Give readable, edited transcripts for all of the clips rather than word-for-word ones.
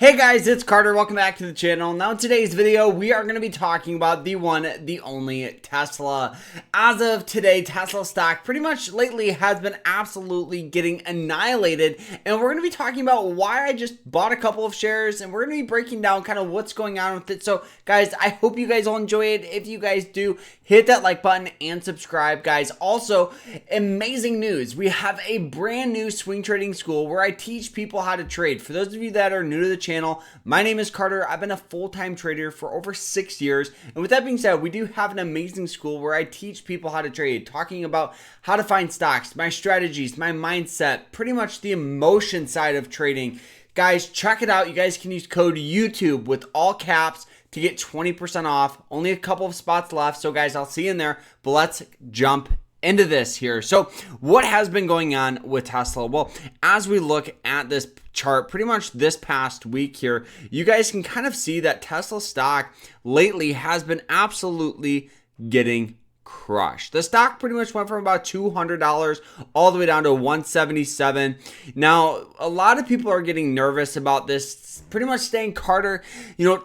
Hey guys, it's Carter. Welcome back to the channel. Now in today's video, we are going to be talking about the one, the only Tesla. As of today, Tesla stock pretty much lately has been absolutely getting annihilated. And we're going to be talking about why I just bought a couple of shares. And we're going to be breaking down kind of what's going on with it. So guys, I hope you guys all enjoy it. If you guys do, hit that like button and subscribe, guys. Also, amazing news. We have a brand new swing trading school where I teach people how to trade. For those of you that are new to the channel, my name is Carter. I've been a full-time trader for over 6 years. And with that being said, we do have an amazing school where I teach people how to trade, talking about how to find stocks, my strategies, my mindset, pretty much the emotion side of trading. Guys, check it out. You guys can use code YouTube with all caps to get 20% off. Only a couple of spots left. So guys, I'll see you in there, but let's jump into this here. So what has been going on with Tesla? Well, as we look at this chart, pretty much this past week here, you guys can kind of see that Tesla stock lately has been absolutely getting crushed. The stock pretty much went from about $200 all the way down to $177. Now, a lot of people are getting nervous about this, pretty much saying, Carter,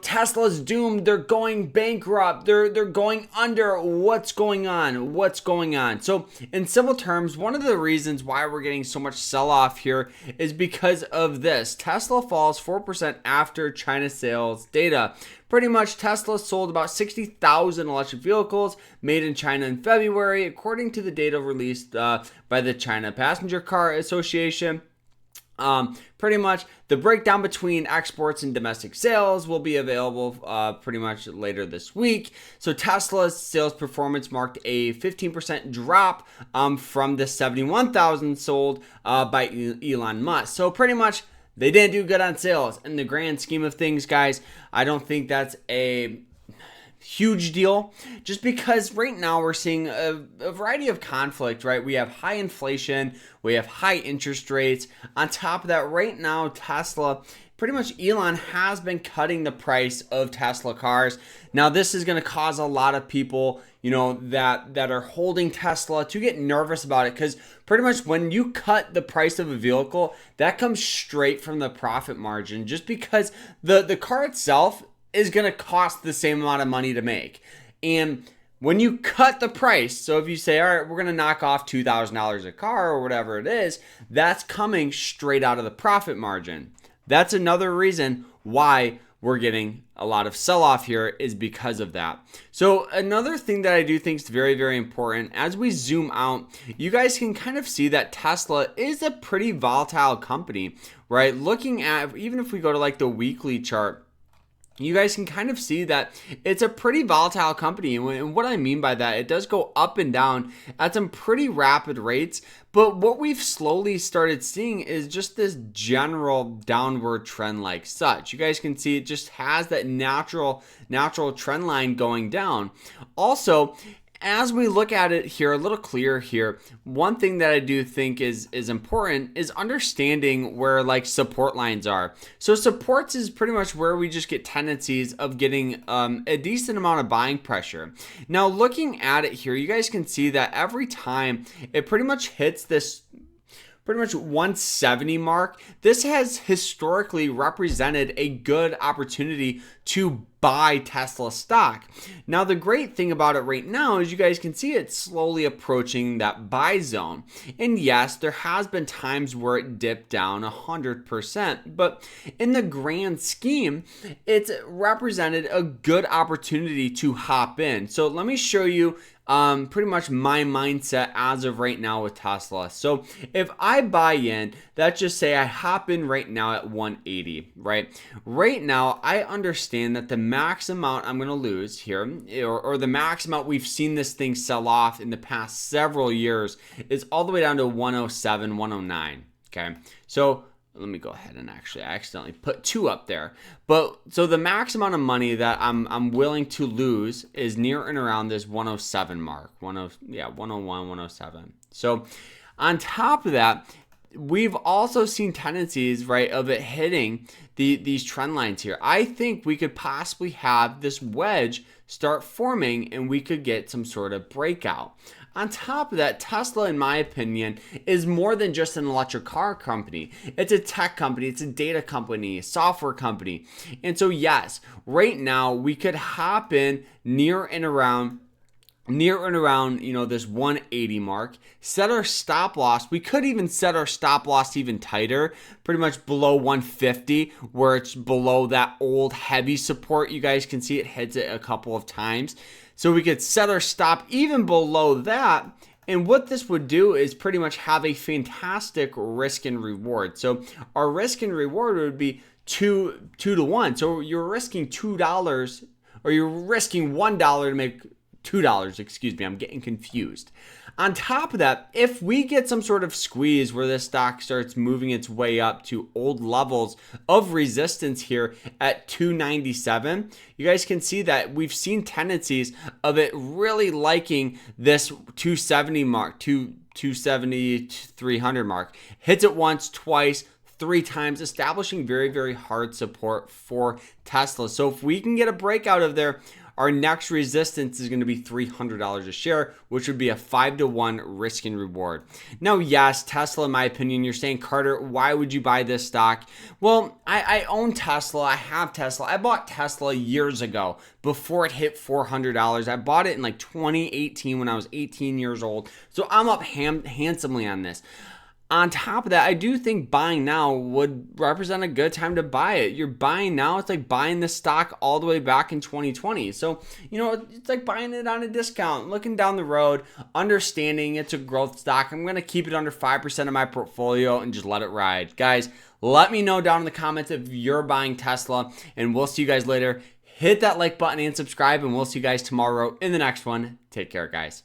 Tesla's doomed. They're going bankrupt. They're going under. What's going on? What's going on? So in simple terms, one of the reasons why we're getting so much sell-off here is because of this. Tesla falls 4% after China sales data. Pretty much, Tesla sold about 60,000 electric vehicles made in China in February, according to the data released by the China Passenger Car Association. Pretty much, the breakdown between exports and domestic sales will be available pretty much later this week. So Tesla's sales performance marked a 15% drop from the 71,000 sold by Elon Musk. So pretty much, they didn't do good on sales. In the grand scheme of things, guys, I don't think that's a huge deal, just because right now we're seeing a variety of conflict, right? We have high inflation, we have high interest rates. On top of that, right now, Tesla, pretty much Elon has been cutting the price of Tesla cars. Now, this is going to cause a lot of people, that are holding Tesla to get nervous about it, because pretty much when you cut the price of a vehicle, that comes straight from the profit margin, just because the car itself is going to cost the same amount of money to make. And when you cut the price, so if you say, all right, we're going to knock off $2,000 a car or whatever it is, that's coming straight out of the profit margin. That's another reason why we're getting a lot of sell-off here, is because of that. So another thing that I do think is very, very important, as we zoom out, you guys can kind of see that Tesla is a pretty volatile company, right? Looking at, even if we go to like the weekly chart, you guys can kind of see that it's a pretty volatile company. And what I mean by that, it does go up and down at some pretty rapid rates. But what we've slowly started seeing is just this general downward trend like such. You guys can see it just has that natural trend line going down. Also, as we look at it here a little clearer here, one thing that I do think is important is understanding where like support lines are. So supports is pretty much where we just get tendencies of getting a decent amount of buying pressure. Now looking at it here, you guys can see that every time it pretty much hits this pretty much 170 mark, this has historically represented a good opportunity to buy Tesla stock. Now, the great thing about it right now is you guys can see it's slowly approaching that buy zone. And yes, there has been times where it dipped down 100%, but in the grand scheme, it's represented a good opportunity to hop in. So let me show you pretty much my mindset as of right now with Tesla. So if I buy in, let's just say I hop in right now at 180, right? Right now, I understand that the max amount I'm going to lose here, or the max amount we've seen this thing sell off in the past several years, is all the way down to 107, 109, okay? So let me go ahead and I accidentally put 2 up there. But so the max amount of money that I'm willing to lose is near and around this 107 mark. 101, 107. So on top of that, we've also seen tendencies, right, of it hitting these trend lines here. I think we could possibly have this wedge start forming and we could get some sort of breakout. On top of that, Tesla, in my opinion, is more than just an electric car company. It's a tech company, it's a data company, a software company. And so, yes, right now we could hop in near and around this 180 mark, set our stop loss. We could even set our stop loss even tighter, pretty much below 150, where it's below that old heavy support. You guys can see it hits it a couple of times. So we could set our stop even below that. And what this would do is pretty much have a fantastic risk and reward. So our risk and reward would be 2 to 1. So you're risking $2, or you're risking $1 to make $2, excuse me, I'm getting confused. On top of that, if we get some sort of squeeze where this stock starts moving its way up to old levels of resistance here at 297, you guys can see that we've seen tendencies of it really liking this 270 mark, 270, 300 mark. Hits it once, twice, 3 times, establishing very, very hard support for Tesla. So if we can get a breakout of there, our next resistance is going to be $300 a share, which would be a 5 to 1 risk and reward. Now, yes, Tesla, in my opinion, you're saying, Carter, why would you buy this stock? Well, I own Tesla. I have Tesla. I bought Tesla years ago before it hit $400. I bought it in like 2018 when I was 18 years old. So I'm up handsomely on this. On top of that, I do think buying now would represent a good time to buy it. You're buying now, it's like buying the stock all the way back in 2020. So, it's like buying it on a discount, looking down the road, understanding it's a growth stock. I'm going to keep it under 5% of my portfolio and just let it ride. Guys, let me know down in the comments if you're buying Tesla, and we'll see you guys later. Hit that like button and subscribe, and we'll see you guys tomorrow in the next one. Take care, guys.